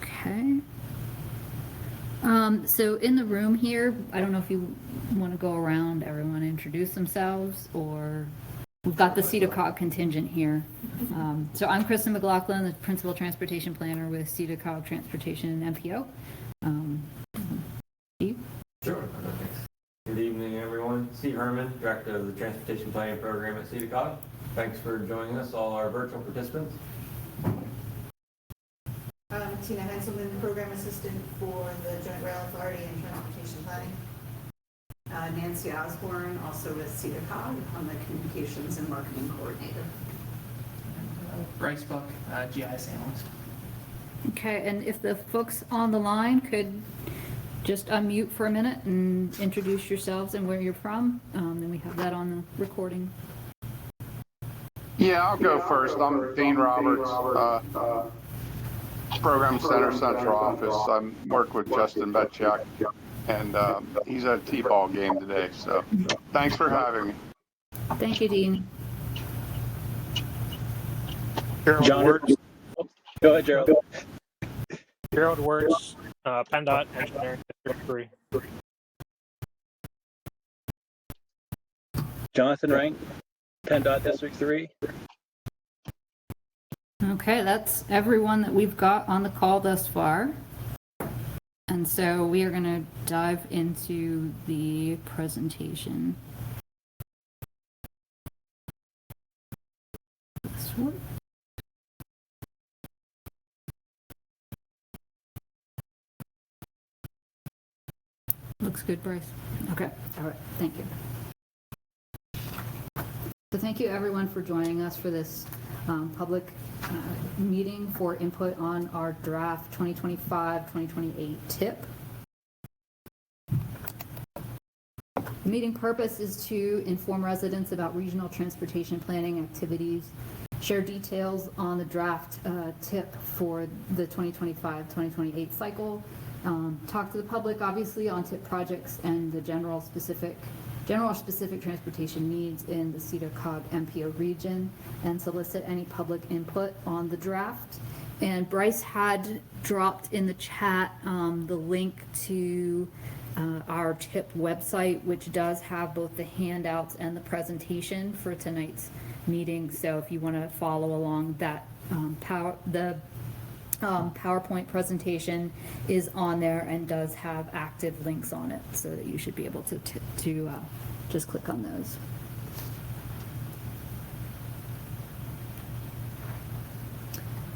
Okay. So in the room here, I don't know if you want to go around, everyone introduce themselves, or we've got the SEDA COG contingent here. So I'm Kristen McLaughlin, the Principal Transportation Planner with SEDA COG Transportation and MPO. Steve? Sure. Good evening, everyone. Steve Herman, Director of the Transportation Planning Program at SEDA COG. Thanks for joining us, all our virtual participants. Tina Henselman, Program Assistant for the Joint Rail Authority and Transportation Planning. Nancy Osborne, also with SEDA COG, I'm the Communications and Marketing Coordinator. Bryce Buck, GIS Analyst. Okay, and if the folks on the line could just unmute for a minute and introduce yourselves and where you're from, then we have that on the recording. Yeah, I'll go first. I'm Dean Roberts, Program Center Central Office. I work with Justin Betchak, and he's at a T-ball game today, so thanks for having me. Thank you, Dean. Gerald Wirtz. Go ahead, Gerald. Gerald Wirtz, PennDOT Engineering District 3. Jonathan Rank, PennDOT District 3. Okay, that's everyone that we've got on the call thus far. And so we are going to dive into the presentation. This one. Looks good, Bryce. Okay, all right, thank you. So thank you everyone for joining us for this public meeting for input on our draft 2025-2028 TIP. The meeting purpose is to inform residents about regional transportation planning activities, share details on the draft TIP for the 2025-2028 cycle, talk to the public obviously on TIP projects and the general specific transportation needs in the SEDA COG MPO region, and solicit any public input on the draft. And Bryce had dropped in the chat the link to our TIP website, which does have both the handouts and the presentation for tonight's meeting. So if you want to follow along, that PowerPoint presentation is on there and does have active links on it, so that you should be able to just click on those.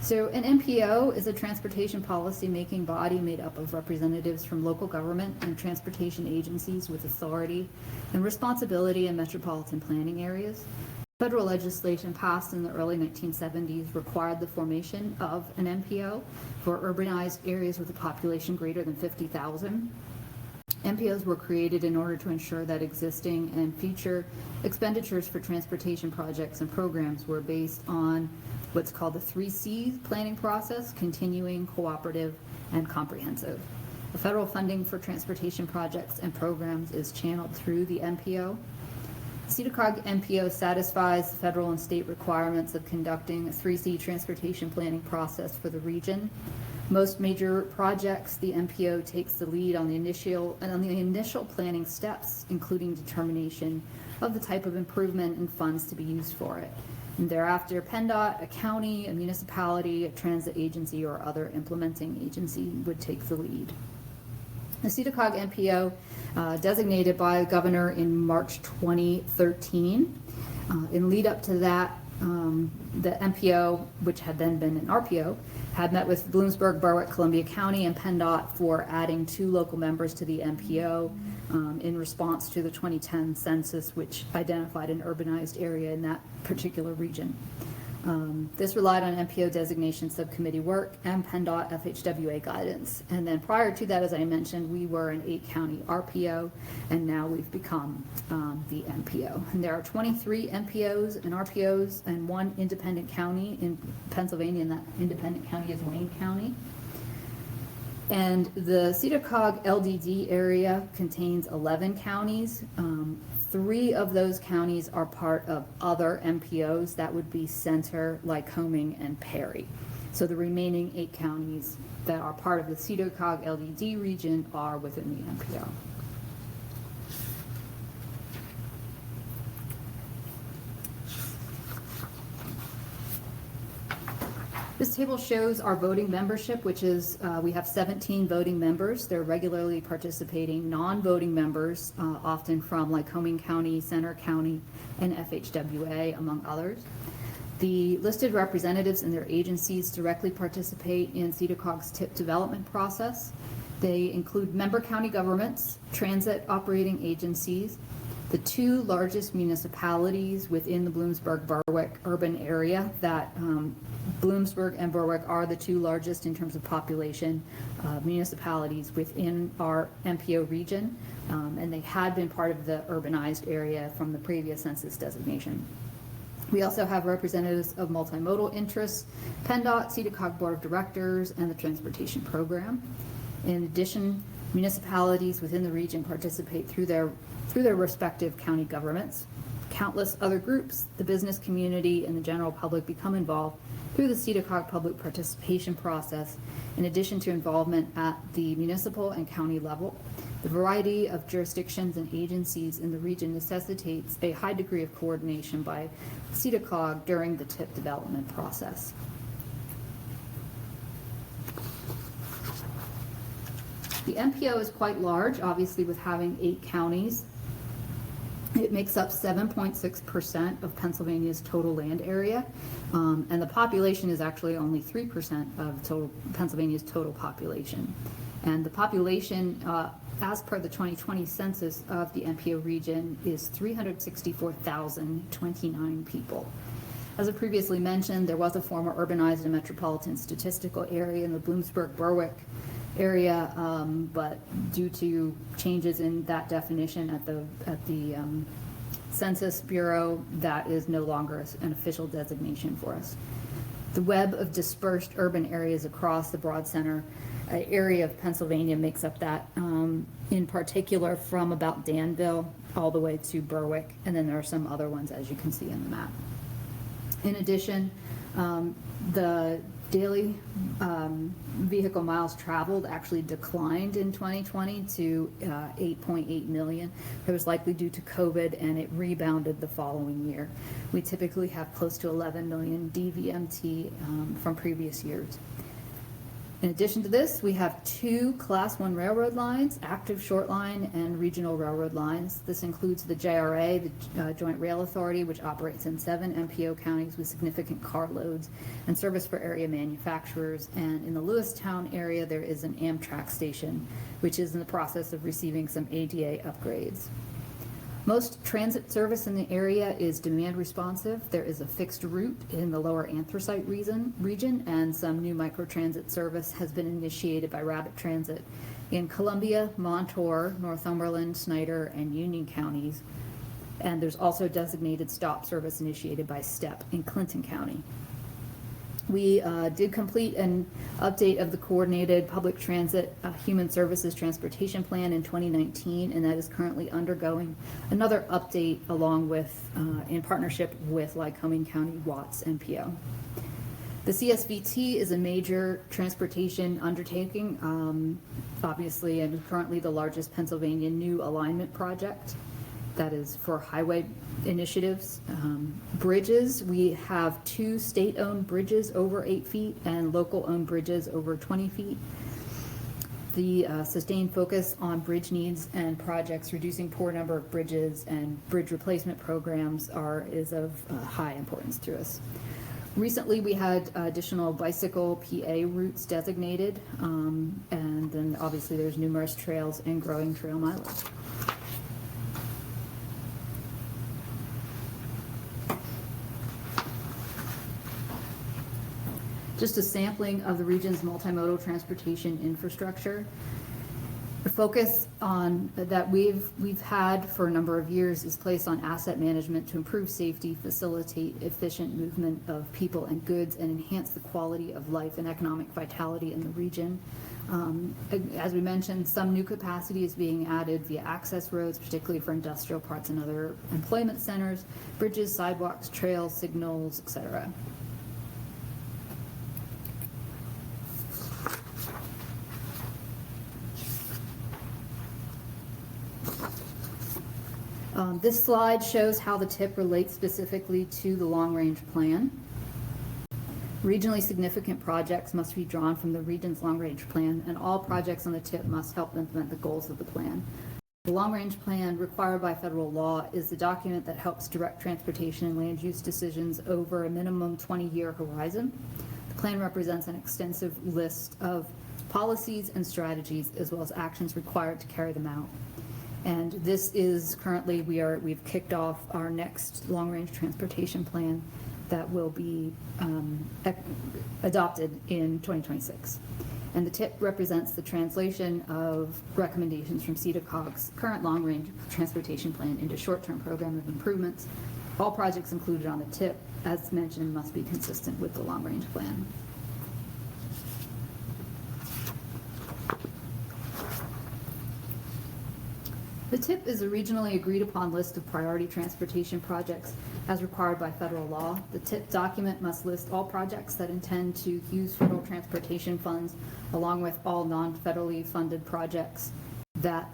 So an MPO is a transportation policy making body made up of representatives from local government and transportation agencies with authority and responsibility in metropolitan planning areas. Federal legislation passed in the early 1970s required the formation of an MPO for urbanized areas with a population greater than 50,000. MPOs were created in order to ensure that existing and future expenditures for transportation projects and programs were based on what's called the 3 C's planning process: continuing, cooperative, and comprehensive. The federal funding for transportation projects and programs is channeled through the MPO. SEDA COG MPO satisfies the federal and state requirements of conducting a 3C transportation planning process for the region. Most major projects, the MPO takes the lead on the initial planning steps, including determination of the type of improvement and funds to be used for it. And thereafter, PennDOT, a county, a municipality, a transit agency, or other implementing agency would take the lead. The SEDA COG MPO, designated by the governor in March 2013. In lead up to that, the MPO, which had then been an RPO, had met with Bloomsburg, Berwick, Columbia County, and PennDOT for adding 2 local members to the MPO in response to the 2010 census, which identified an urbanized area in that particular region. This relied on MPO designation subcommittee work and PennDOT FHWA guidance. And then prior to that, as I mentioned, we were an 8-county RPO, and now we've become the MPO. And there are 23 MPOs and RPOs and 1 independent county in Pennsylvania, and that independent county is Wayne County. And the SEDA COG LDD area contains 11 counties. 3 of those counties are part of other MPOs. That would be Center, Lycoming, and Perry. So the remaining 8 counties that are part of the SEDA COG LDD region are within the MPO. This table shows our voting membership, which is, we have 17 voting members. They're regularly participating non-voting members, often from Lycoming County, Center County, and FHWA, among others. The listed representatives and their agencies directly participate in SEDA COG's TIP development process. They include member county governments, transit operating agencies, the 2 largest municipalities within the Bloomsburg-Berwick urban area. That Bloomsburg and Berwick are the 2 largest in terms of population municipalities within our MPO region, and they had been part of the urbanized area from the previous census designation. We also have representatives of multimodal interests, PennDOT, SEDA COG Board of Directors, and the Transportation Program. In addition, municipalities within the region participate through their respective county governments. Countless other groups, the business community, and the general public become involved through the SEDA COG public participation process, in addition to involvement at the municipal and county level. The variety of jurisdictions and agencies in the region necessitates a high degree of coordination by SEDA COG during the TIP development process. The MPO is quite large, obviously, with having 8 counties. It makes up 7.6% of Pennsylvania's total land area, and the population is actually only 3% of Pennsylvania's total population. And the population, as per the 2020 census of the MPO region, is 364,029 people. As I previously mentioned, there was a former urbanized and metropolitan statistical area in the Bloomsburg-Berwick area, but due to changes in that definition at the Census Bureau, that is no longer an official designation for us. The web of dispersed urban areas across the broad center area of Pennsylvania makes up that, in particular from about Danville all the way to Berwick, and then there are some other ones, as you can see in the map. In addition, the daily vehicle miles traveled actually declined in 2020 to 8.8 million. It was likely due to COVID, and it rebounded the following year. We typically have close to 11 million DVMT from previous years. In addition to this, we have 2 Class 1 railroad lines, active short line and regional railroad lines. This includes the JRA, the Joint Rail Authority, which operates in 7 MPO counties with significant car loads and service for area manufacturers. And in the Lewistown area, there is an Amtrak station, which is in the process of receiving some ADA upgrades. Most transit service in the area is demand responsive. There is a fixed route in the lower Anthracite region, and some new microtransit service has been initiated by Rapid Transit in Columbia, Montour, Northumberland, Snyder, and Union counties. And there's also designated stop service initiated by STEP in Clinton County. We did complete an update of the Coordinated Public Transit Human Services Transportation Plan in 2019, and that is currently undergoing another update along with, in partnership with Lycoming County Watts MPO. The CSVT is a major transportation undertaking, obviously, and currently the largest Pennsylvania new alignment project. That is for highway initiatives. Bridges, we have 2 state-owned bridges over 8 feet and local-owned bridges over 20 feet. The sustained focus on bridge needs and projects reducing poor number of bridges and bridge replacement programs is of high importance to us. Recently, we had additional bicycle PA routes designated, and then obviously there's numerous trails and growing trail mileage. Just a sampling of the region's multimodal transportation infrastructure. The focus on that we've had for a number of years is placed on asset management to improve safety, facilitate efficient movement of people and goods, and enhance the quality of life and economic vitality in the region. As we mentioned, some new capacity is being added via access roads, particularly for industrial parts and other employment centers, bridges, sidewalks, trails, signals, etc. This slide shows how the TIP relates specifically to the long-range plan. Regionally significant projects must be drawn from the region's long-range plan, and all projects on the TIP must help implement the goals of the plan. The long-range plan, required by federal law, is the document that helps direct transportation and land use decisions over a minimum 20-year horizon. The plan represents an extensive list of policies and strategies, as well as actions required to carry them out. And this is currently, we've kicked off our next long-range transportation plan that will be adopted in 2026. And the TIP represents the translation of recommendations from SEDA COG's current long-range transportation plan into short-term program of improvements. All projects included on the TIP, as mentioned, must be consistent with the long-range plan. The TIP is a regionally agreed upon list of priority transportation projects as required by federal law. The TIP document must list all projects that intend to use federal transportation funds, along with all non-federally funded projects that,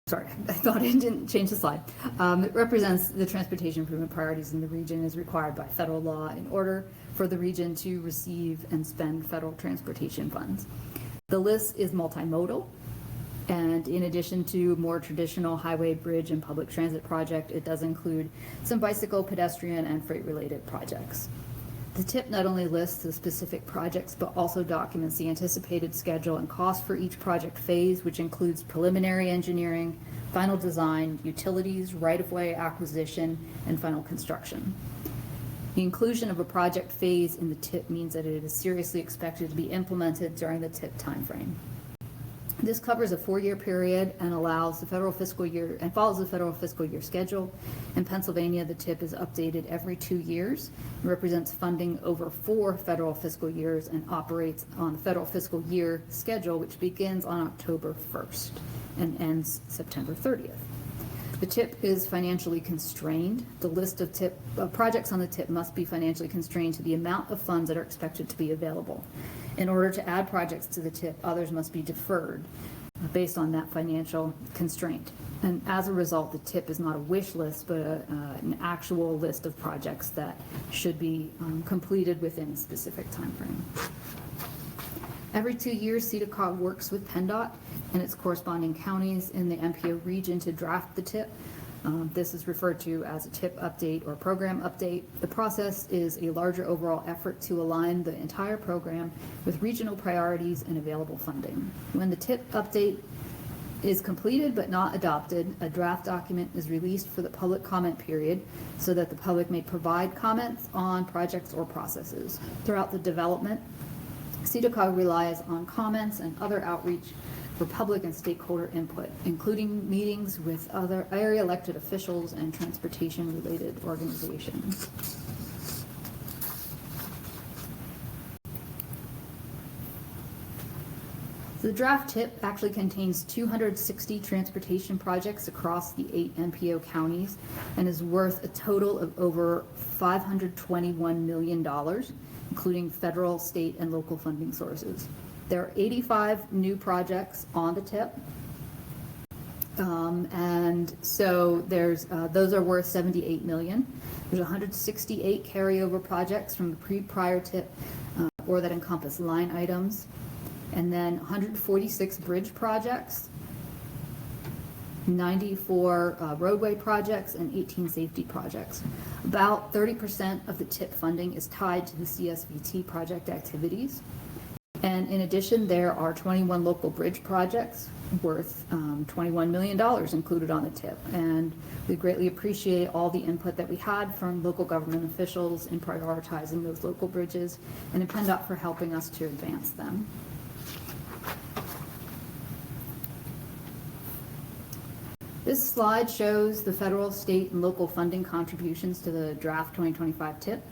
sorry, I thought it didn't change the slide. It represents the transportation improvement priorities in the region as required by federal law in order for the region to receive and spend federal transportation funds. The list is multimodal, and in addition to more traditional highway, bridge, and public transit project, it does include some bicycle, pedestrian, and freight-related projects. The TIP not only lists the specific projects, but also documents the anticipated schedule and cost for each project phase, which includes preliminary engineering, final design, utilities, right-of-way acquisition, and final construction. The inclusion of a project phase in the TIP means that it is seriously expected to be implemented during the TIP timeframe. This covers a 4-year period and allows the federal fiscal year and follows the federal fiscal year schedule. In Pennsylvania, the TIP is updated every 2 years. It represents funding over 4 federal fiscal years and operates on the federal fiscal year schedule, which begins on October 1st and ends September 30th. The TIP is financially constrained. The list of projects on the TIP must be financially constrained to the amount of funds that are expected to be available. In order to add projects to the TIP, others must be deferred based on that financial constraint. And as a result, the TIP is not a wish list, but an actual list of projects that should be completed within a specific time frame. Every 2 years, SEDA COG works with PennDOT and its corresponding counties in the MPO region to draft the TIP. This is referred to as a TIP update or program update. The process is a larger overall effort to align the entire program with regional priorities and available funding. When the TIP update is completed but not adopted, a draft document is released for the public comment period so that the public may provide comments on projects or processes. Throughout the development, SEDA COG relies on comments and other outreach for public and stakeholder input, including meetings with other area elected officials and transportation-related organizations. The draft TIP actually contains 260 transportation projects across the 8 MPO counties and is worth a total of over $521 million, including federal, state, and local funding sources. There are 85 new projects on the TIP, and so those are worth $78 million. There's 168 carryover projects from the prior TIP, or that encompass line items, and then 146 bridge projects, 94 roadway projects, and 18 safety projects. About 30% of the TIP funding is tied to the CSVT project activities. And in addition, there are 21 local bridge projects worth $21 million included on the TIP. And we greatly appreciate all the input that we had from local government officials in prioritizing those local bridges, and in PennDOT for helping us to advance them. This slide shows the federal, state, and local funding contributions to the draft 2025 TIP.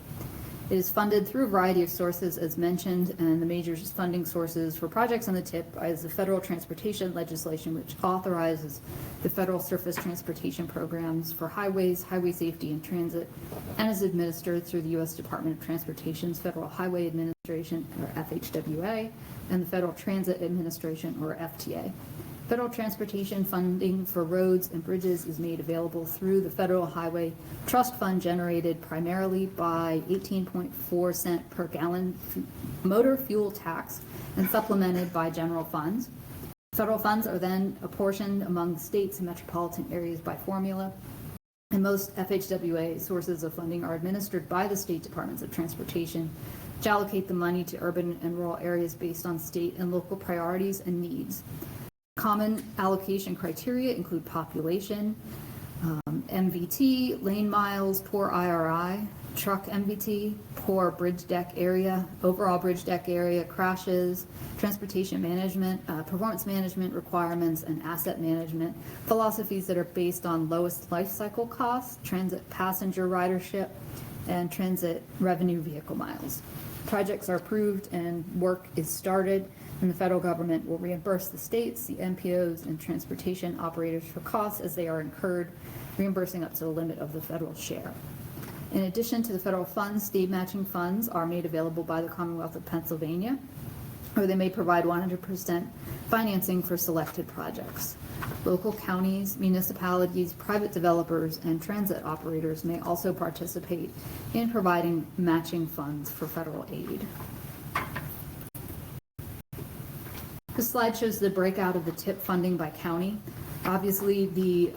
It is funded through a variety of sources, as mentioned, and the major funding sources for projects on the TIP is the federal transportation legislation, which authorizes the federal surface transportation programs for highways, highway safety, and transit, and is administered through the U.S. Department of Transportation's Federal Highway Administration, or FHWA, and the Federal Transit Administration, or FTA. Federal transportation funding for roads and bridges is made available through the Federal Highway Trust Fund, generated primarily by 18.4 cent per gallon motor fuel tax and supplemented by general funds. Federal funds are then apportioned among the states and metropolitan areas by formula, and most FHWA sources of funding are administered by the state departments of transportation, which allocate the money to urban and rural areas based on state and local priorities and needs. Common allocation criteria include population, MVT, lane miles, poor IRI, truck MVT, poor bridge deck area, overall bridge deck area, crashes, transportation management, performance management requirements, and asset management philosophies that are based on lowest life cycle costs, transit passenger ridership, and transit revenue vehicle miles. Projects are approved and work is started, and the federal government will reimburse the states, the MPOs, and transportation operators for costs as they are incurred, reimbursing up to the limit of the federal share. In addition to the federal funds, state matching funds are made available by the Commonwealth of Pennsylvania, or they may provide 100% financing for selected projects. Local counties, municipalities, private developers, and transit operators may also participate in providing matching funds for federal aid. This slide shows the breakout of the TIP funding by county. Obviously, the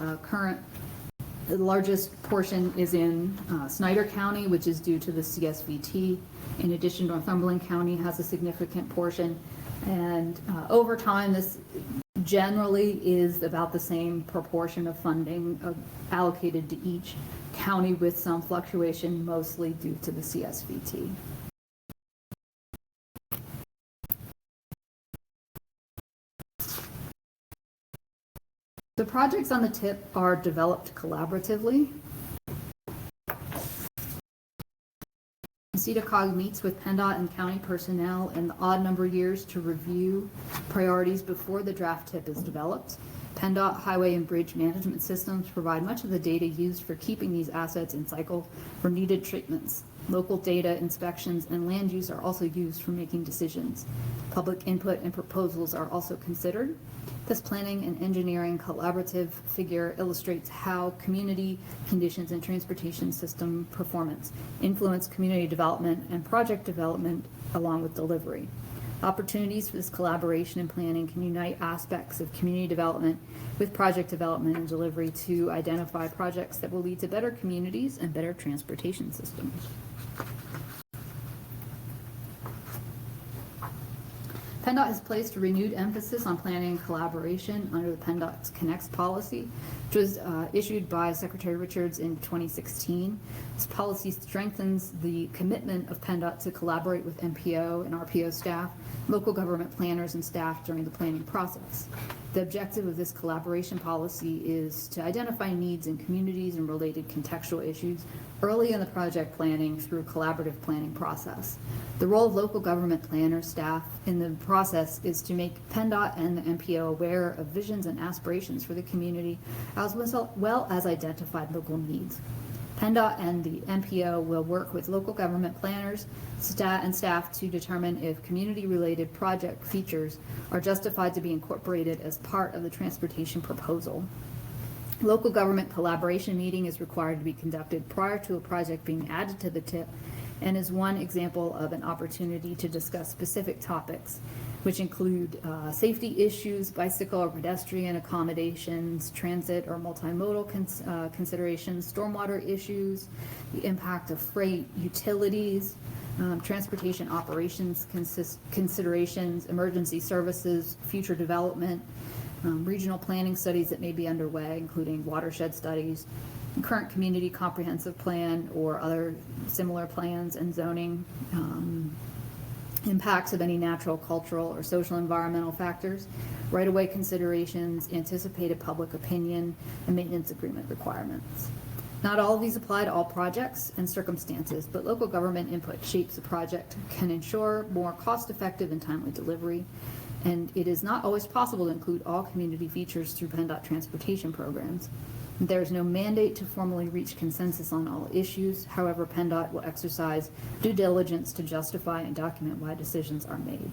largest portion is in Snyder County, which is due to the CSVT. In addition, Northumberland County has a significant portion. And over time, this generally is about the same proportion of funding allocated to each county, with some fluctuation, mostly due to the CSVT. The projects on the TIP are developed collaboratively. SEDA COG meets with PennDOT and county personnel in the odd number years to review priorities before the draft TIP is developed. PennDOT highway and bridge management systems provide much of the data used for keeping these assets in cycle for needed treatments. Local data, inspections, and land use are also used for making decisions. Public input and proposals are also considered. This planning and engineering collaborative figure illustrates how community conditions and transportation system performance influence community development and project development along with delivery. Opportunities for this collaboration and planning can unite aspects of community development with project development and delivery to identify projects that will lead to better communities and better transportation systems. PennDOT has placed a renewed emphasis on planning and collaboration under the PennDOT's Connects policy, which was issued by Secretary Richards in 2016. This policy strengthens the commitment of PennDOT to collaborate with MPO and RPO staff, local government planners, and staff during the planning process. The objective of this collaboration policy is to identify needs in communities and related contextual issues early in the project planning through a collaborative planning process. The role of local government planners staff in the process is to make PennDOT and the MPO aware of visions and aspirations for the community, as well as identified local needs. PennDOT and the MPO will work with local government planners and staff to determine if community-related project features are justified to be incorporated as part of the transportation proposal. Local government collaboration meeting is required to be conducted prior to a project being added to the TIP, and is one example of an opportunity to discuss specific topics, which include safety issues, bicycle or pedestrian accommodations, transit or multimodal considerations, stormwater issues, the impact of freight, utilities, transportation operations considerations, emergency services, future development, regional planning studies that may be underway, including watershed studies, current community comprehensive plan or other similar plans, and zoning, impacts of any natural, cultural, or social environmental factors, right-of-way considerations, anticipated public opinion, and maintenance agreement requirements. Not all of these apply to all projects and circumstances, but local government input shapes a project, can ensure more cost-effective and timely delivery, and it is not always possible to include all community features through PennDOT transportation programs. There is no mandate to formally reach consensus on all issues. However, PennDOT will exercise due diligence to justify and document why decisions are made.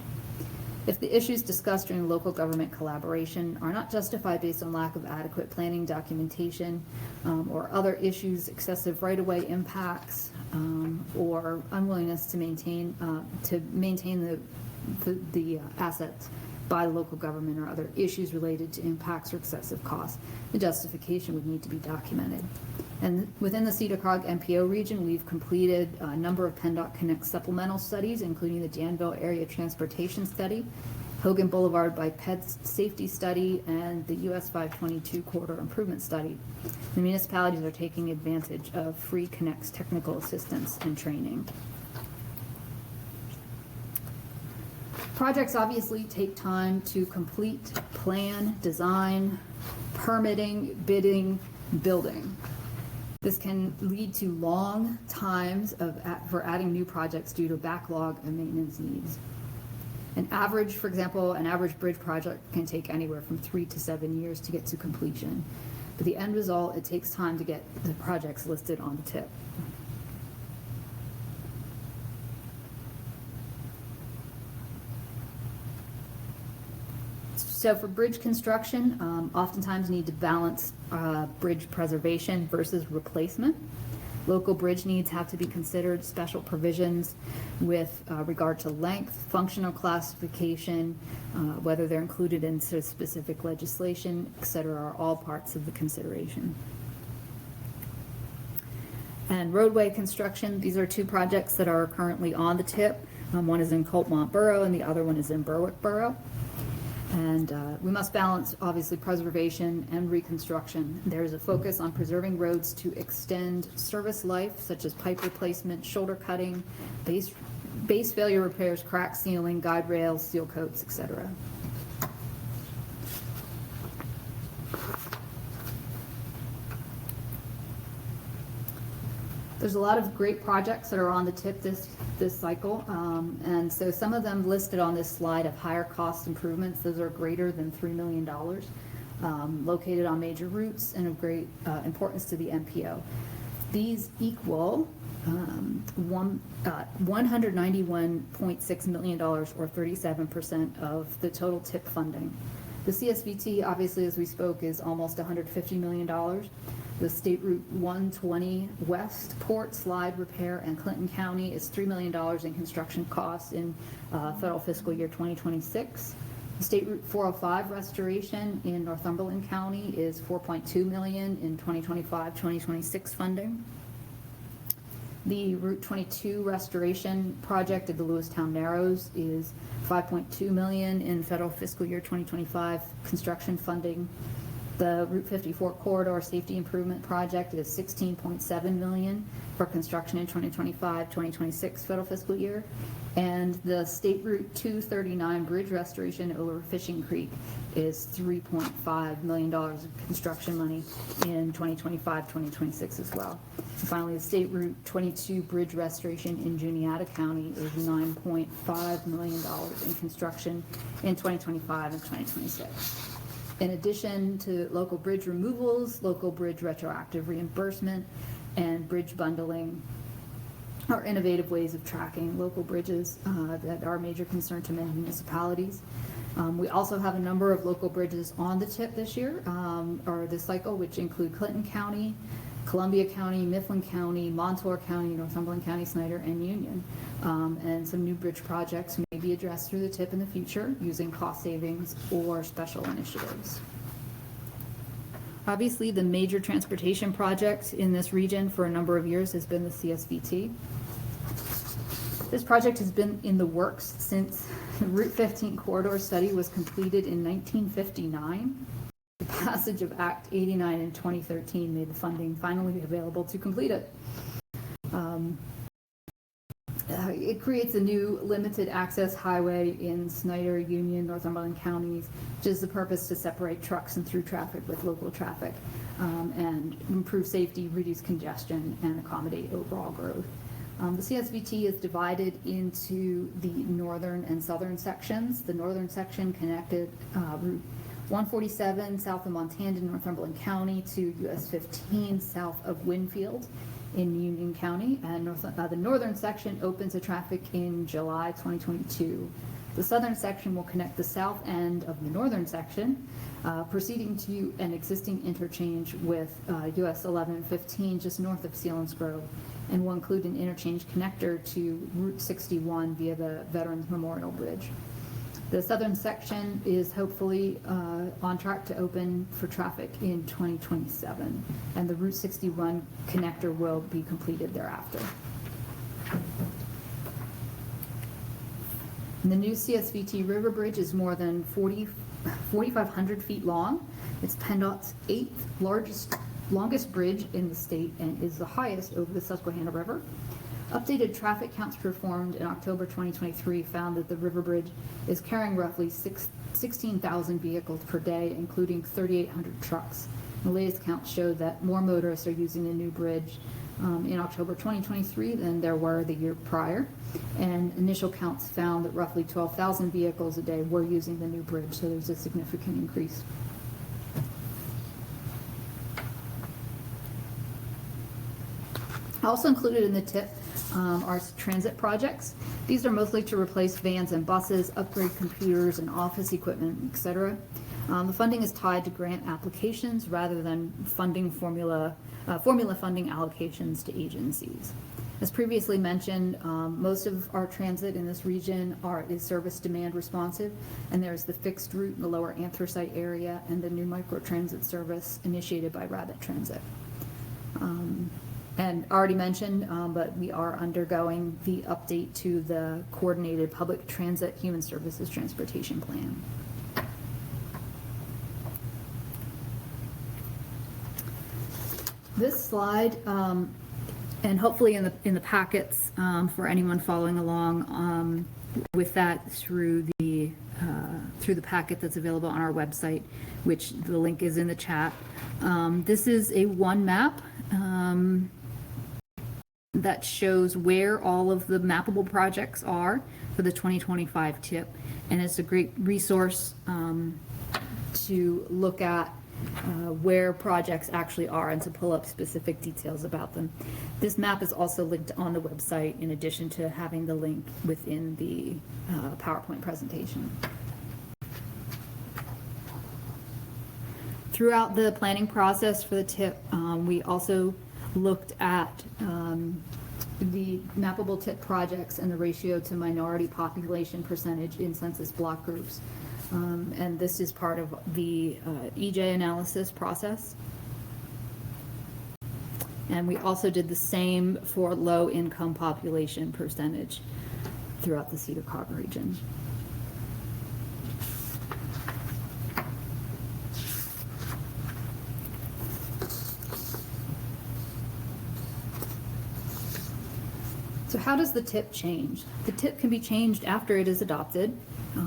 If the issues discussed during local government collaboration are not justified based on lack of adequate planning documentation or other issues, excessive right-of-way impacts, or unwillingness to maintain the assets by the local government or other issues related to impacts or excessive costs, the justification would need to be documented. And within the SEDA COG MPO region, we've completed a number of PennDOT Connect supplemental studies, including the Danville Area Transportation Study, Hogan Boulevard Biped Safety Study, and the US 522 Corridor Improvement Study. The municipalities are taking advantage of free Connect's technical assistance and training. Projects obviously take time to complete, plan, design, permitting, bidding, building. This can lead to long times for adding new projects due to backlog and maintenance needs. An average bridge project can take anywhere from 3 to 7 years to get to completion. But the end result, it takes time to get the projects listed on the tip. So for bridge construction, oftentimes need to balance bridge preservation versus replacement. Local bridge needs have to be considered. Special provisions with regard to length, functional classification, whether they're included in specific legislation, et cetera, are all parts of the consideration. And roadway construction, these are two projects that are currently on the tip. One is in Coltmont Borough and the other one is in Berwick Borough. And we must balance, obviously, preservation and reconstruction. There is a focus on preserving roads to extend service life, such as pipe replacement, shoulder cutting, base failure repairs, crack sealing, guide rails, seal coats, etc. There's a lot of great projects that are on the tip this cycle, and so some of them listed on this slide have higher cost improvements. Those are greater than $3 million, located on major routes and of great importance to the MPO. These equal $191.6 million, or 37% of the total tip funding. The CSVT, obviously, as we spoke, is almost $150 million. The State Route 120 West Port Slide Repair in Clinton County is $3 million in construction costs in federal fiscal year 2026. The State Route 405 restoration in Northumberland County is $4.2 million in 2025-2026 funding. The Route 22 restoration project at the Lewistown Narrows is $5.2 million in federal fiscal year 2025 construction funding. The Route 54 corridor safety improvement project is $16.7 million for construction in 2025-2026 federal fiscal year. And the State Route 239 bridge restoration over Fishing Creek is $3.5 million of construction money in 2025-2026 as well. And finally, the State Route 22 bridge restoration in Juniata County is $9.5 million in construction in 2025 and 2026. In addition to local bridge removals, local bridge retroactive reimbursement, and bridge bundling are innovative ways of tracking local bridges that are a major concern to many municipalities. We also have a number of local bridges on the tip this year, or this cycle, which include Clinton County, Columbia County, Mifflin County, Montour County, Northumberland County, Snyder, and Union. And some new bridge projects may be addressed through the tip in the future using cost savings or special initiatives. Obviously, the major transportation project in this region for a number of years has been the CSVT. This project has been in the works since the Route 15 corridor study was completed in 1959. The passage of Act 89 in 2013 made the funding finally available to complete it. It creates a new limited access highway in Snyder, Union, Northumberland counties, which is the purpose to separate trucks and through traffic with local traffic, and improve safety, reduce congestion, and accommodate overall growth. The CSVT is divided into the northern and southern sections. The northern section connected Route 147 south of Montana, Northumberland County, to US 15 south of Winfield in Union County, and the northern section opened to traffic in July 2022 The southern section will connect the south end of the northern section, proceeding to an existing interchange with US 1115 just north of Selinsgrove, and will include an interchange connector to Route 61 via the Veterans Memorial Bridge. The southern section is hopefully on track to open for traffic in 2027, and the Route 61 connector will be completed thereafter. And the new CSVT River Bridge is more than 4,500 feet long. It's PennDOT's 8th longest bridge in the state and is the highest over the Susquehanna River. Updated traffic counts performed in October 2023 found that the river bridge is carrying roughly 16,000 vehicles per day, including 3,800 trucks. The latest count showed that more motorists are using the new bridge in October 2023 than there were the year prior, and initial counts found that roughly 12,000 vehicles a day were using the new bridge, so there's a significant increase. Also included in the tip are transit projects. These are mostly to replace vans and buses, upgrade computers and office equipment, etc. The funding is tied to grant applications rather than formula funding allocations to agencies. As previously mentioned, most of our transit in this region is service demand responsive, and there's the fixed route in the lower Anthracite area and the new microtransit service initiated by Rabbit Transit. And already mentioned, but we are undergoing the update to the Coordinated Public Transit Human Services Transportation Plan. This slide, and hopefully in the packets for anyone following along with that through the packet that's available on our website, which the link is in the chat. This is a one map that shows where all of the mappable projects are for the 2025 TIP, and it's a great resource to look at where projects actually are and to pull up specific details about them. This map is also linked on the website in addition to having the link within the PowerPoint presentation. Throughout the planning process for the TIP, we also looked at the mappable TIP projects and the ratio to minority population percentage in census block groups. And this is part of the EJ analysis process. And we also did the same for low income population percentage throughout the SEDA COG region. So how does the TIP change? The TIP can be changed after it is adopted.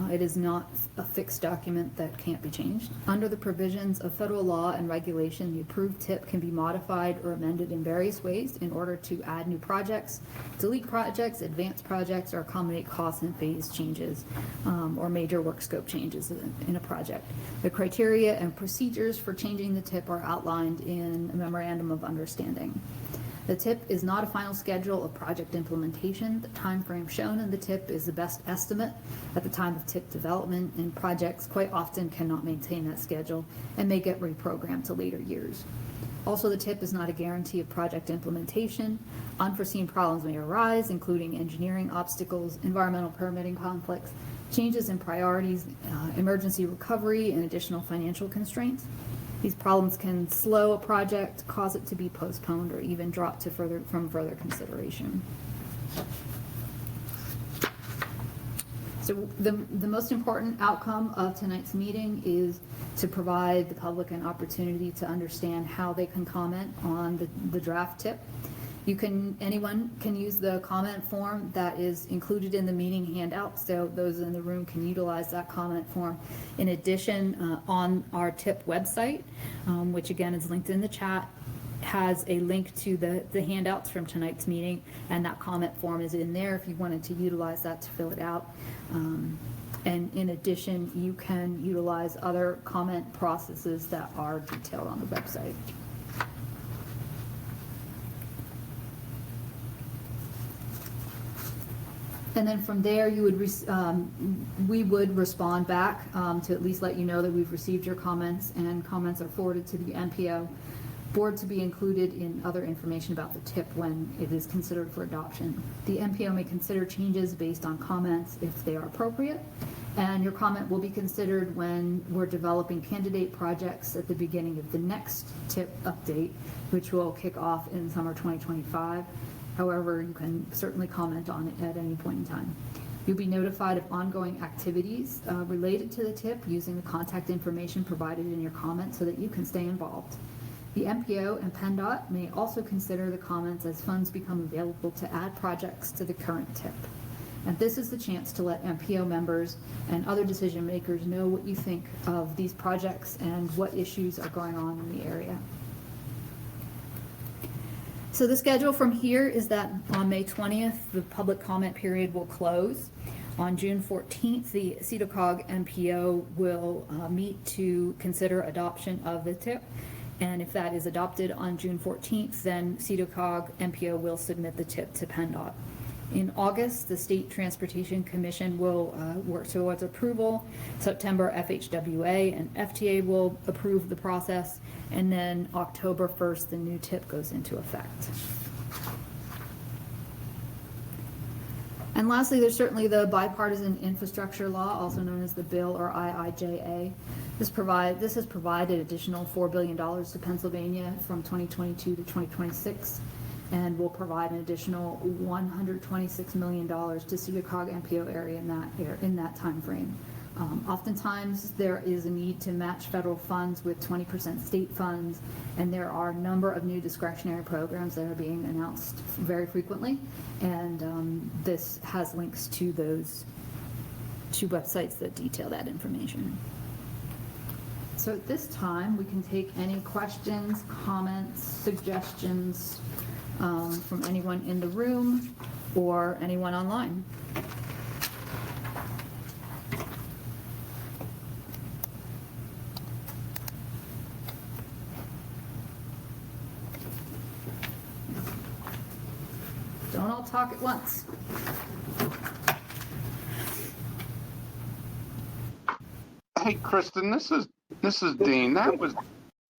It is not a fixed document that can't be changed. Under the provisions of federal law and regulation, the approved TIP can be modified or amended in various ways in order to add new projects, delete projects, advance projects, or accommodate cost and phase changes or major work scope changes in a project. The criteria and procedures for changing the TIP are outlined in a memorandum of understanding. The TIP is not a final schedule of project implementation. The time frame shown in the TIP is the best estimate at the time of TIP development, and projects quite often cannot maintain that schedule and may get reprogrammed to later years. Also, the TIP is not a guarantee of project implementation. Unforeseen problems may arise, including engineering obstacles, environmental permitting conflicts, changes in priorities, emergency recovery, and additional financial constraints. These problems can slow a project, cause it to be postponed, or even drop from further consideration. So the most important outcome of tonight's meeting is to provide the public an opportunity to understand how they can comment on the draft TIP. Anyone can use the comment form that is included in the meeting handout, so those in the room can utilize that comment form. In addition, on our TIP website, which again is linked in the chat, has a link to the handouts from tonight's meeting, and that comment form is in there if you wanted to utilize that to fill it out. And in addition, you can utilize other comment processes that are detailed on the website. And then from there, you would, we would respond back to at least let you know that we've received your comments, and comments are forwarded to the MPO board to be included in other information about the TIP when it is considered for adoption. The MPO may consider changes based on comments if they are appropriate, and your comment will be considered when we're developing candidate projects at the beginning of the next TIP update, which will kick off in summer 2025. However, you can certainly comment on it at any point in time. You'll be notified of ongoing activities related to the TIP using the contact information provided in your comment so that you can stay involved. The MPO and PennDOT may also consider the comments as funds become available to add projects to the current TIP. And this is the chance to let MPO members and other decision makers know what you think of these projects and what issues are going on in the area. So the schedule from here is that on May 20th, the public comment period will close. On June 14th, the SEDA COG MPO will meet to consider adoption of the TIP. And if that is adopted on June 14th, then SEDA COG MPO will submit the TIP to PennDOT. In August, the State Transportation Commission will work towards approval. September, FHWA and FTA will approve the process. And then October 1st, the new TIP goes into effect. And lastly, there's certainly the bipartisan infrastructure law, also known as the bill or IIJA. This has provided additional $4 billion to Pennsylvania from 2022 to 2026, and will provide an additional $126 million to SEDA COG MPO area in that time frame. Oftentimes, there is a need to match federal funds with 20% state funds, and there are a number of new discretionary programs that are being announced very frequently, and this has links to those two websites that detail that information. So at this time, we can take any questions, comments, suggestions from anyone in the room or anyone online. Don't all talk at once. Hey, Kristen, this is Dean. That was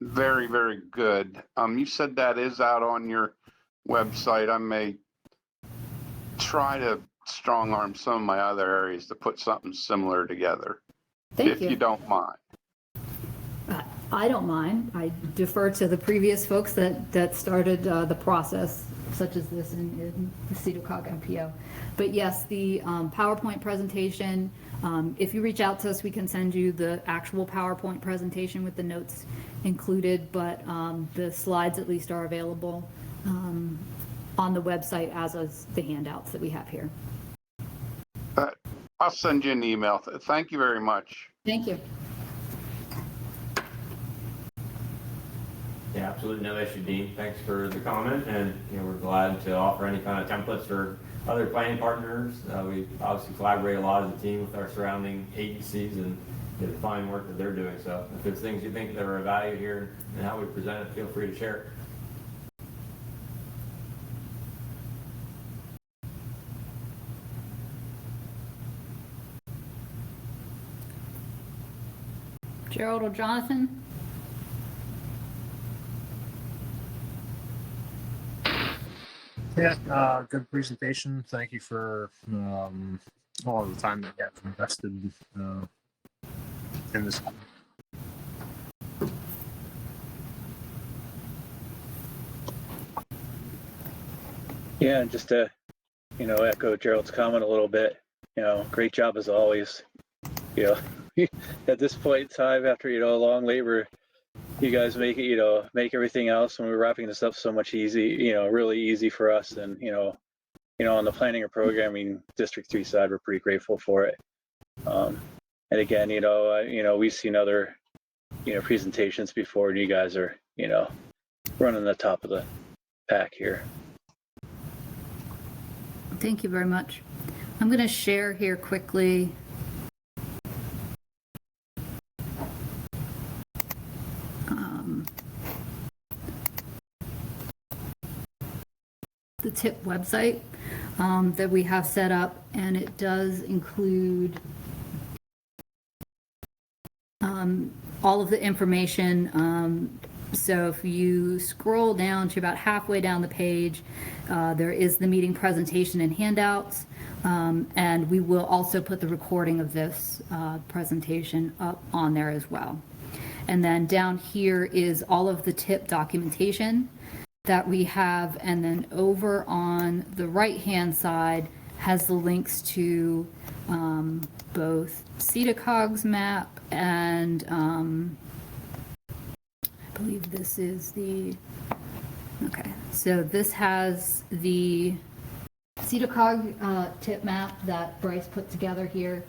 very, very good. You said that is out on your website. I may try to strong arm some of my other areas to put something similar together. If you don't mind. I don't mind. I defer to the previous folks that started the process, such as this in the SEDA COG MPO. But yes, the PowerPoint presentation, if you reach out to us, we can send you the actual PowerPoint presentation with the notes included, but the slides at least are available on the website, as is the handouts that we have here. I'll send you an email. Thank you very much. Thank you. Yeah, absolutely no issue, Dean. Thanks for the comment, and we're glad to offer any kind of templates for other planning partners. We obviously collaborate a lot as a team with our surrounding agencies and the fine work that they're doing. So if there's things you think that are of value here and how we present it, feel free to share it. Gerald or Jonathan? Yeah, good presentation. Thank you for all the time that you have invested in this. Yeah, and just to, echo Gerald's comment a little bit, great job as always. At this point in time, after, a long labor, you guys make it, make everything else when we're wrapping this up so much easy, really easy for us. And, on the planning or programming District 3 side, we're pretty grateful for it. And again, we've seen other, presentations before, and you guys are, running the top of the pack here. Thank you very much. I'm going to share here quickly. the TIP website that we have set up, and it does include all of the information. So if you scroll down to about halfway down the page, there is the meeting presentation and handouts. And we will also put the recording of this presentation up on there as well. And then down here is all of the TIP documentation that we have. And then over on the right-hand side has the links to both SEDA COG's map and I believe this is the, okay, so this has the SEDA COG tip map that Bryce put together here,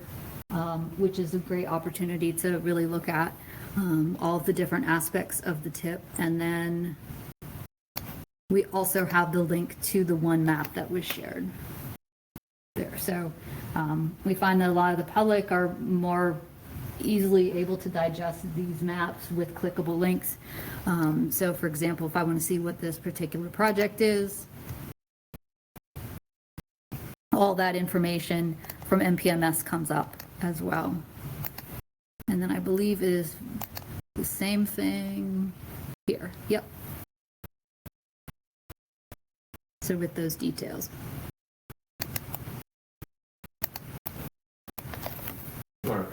which is a great opportunity to really look at all of the different aspects of the tip. And then we also have the link to the one map that was shared there. So we find that a lot of the public are more easily able to digest these maps with clickable links. So for example, if I want to see what this particular project is, all that information from MPMS comes up as well. And then I believe it is the same thing here. Yep. So with those details.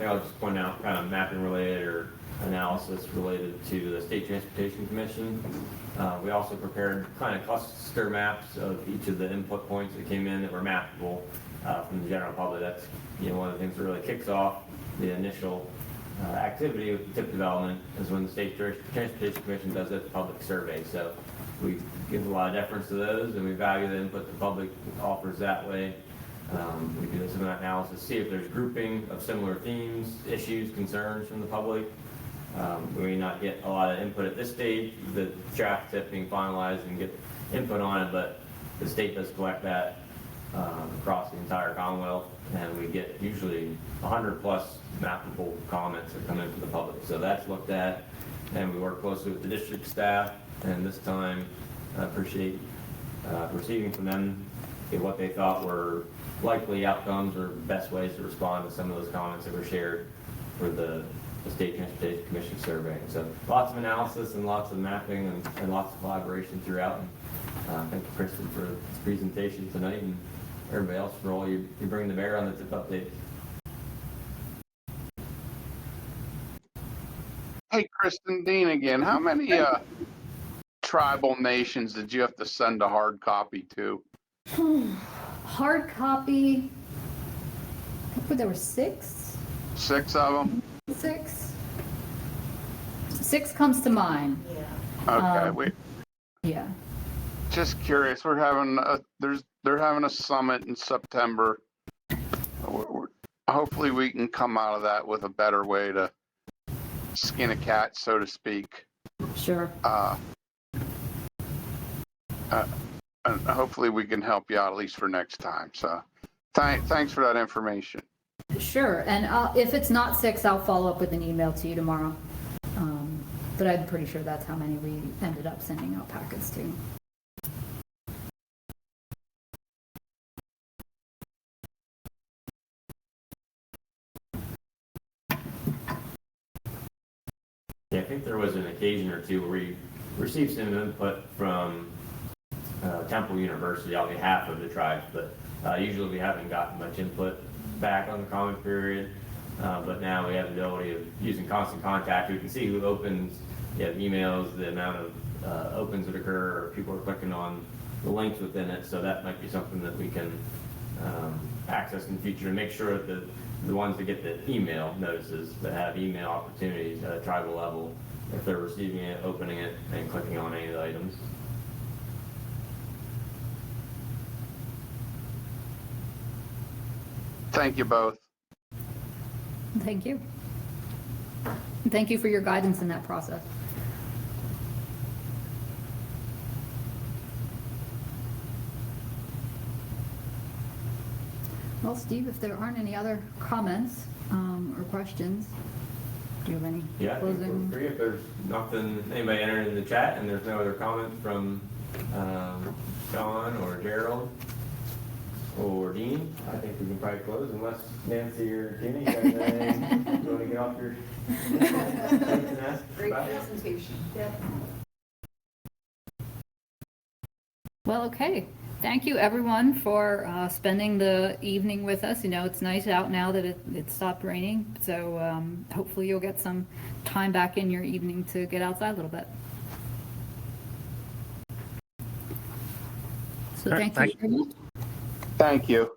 I'll just point out kind of mapping related or analysis related to the State Transportation Commission. We also prepared kind of cluster maps of each of the input points that came in that were mappable from the general public. That's one of the things that really kicks off the initial activity with the TIP development is when the State Transportation Commission does its public survey. So we give a lot of deference to those, and we value the input the public offers that way. We do some analysis, see if there's grouping of similar themes, issues, concerns from the public. We may not get a lot of input at this stage, the draft tip being finalized and get input on it, but the state does collect that across the entire Commonwealth, and we get usually 100 plus mappable comments that come in from the public. So that's looked at, and we work closely with the district staff, and this time I appreciate receiving from them what they thought were likely outcomes or best ways to respond to some of those comments that were shared for the State Transportation Commission survey. So lots of analysis and lots of mapping and lots of collaboration throughout. And thank you, Kristen, for this presentation tonight, and everybody else for all you bring to bear on the TIP updates. Hey, Kristen, Dean again. How many tribal nations did you have to send a hard copy to? Hard copy, I think there were 6. 6 of them? 6. 6 comes to mind. Yeah. Okay, wait. Yeah. Just curious. We're having they're having a summit in September. Hopefully, we can come out of that with a better way to skin a cat, so to speak. Sure. And hopefully, we can help you out at least for next time. So, thanks for that information. Sure. And if it's not 6, I'll follow up with an email to you tomorrow. But I'm pretty sure that's how many we ended up sending out packets to. Yeah, I think there was an occasion or two where we received some input from Temple University on behalf of the tribes, but usually we haven't gotten much input back on the comment period. But now we have the ability of using constant contact. We can see who opens, emails, the amount of opens that occur, or people are clicking on the links within it. So that might be something that we can access in the future and make sure that the ones that get the email notices that have email opportunities at a tribal level, if they're receiving it, opening it, and clicking on any of the items. Thank you both. Thank you. Thank you for your guidance in that process. Well, Steve, if there aren't any other comments or questions, do you have any Yeah, I think closing? we're free. If there's nothing, anybody entered in the chat and there's no other comments from John or Gerald or Dean, I think we can probably close unless Nancy or Tina, you guys have anything you want to get off your plates and ask Great about? presentation. Yep. Well, okay. Thank you, everyone, for spending the evening with us. You know, it's nice out now that it stopped raining, so hopefully you'll get some time back in your evening to get outside a little bit. So All right, thank you very much. Thank you.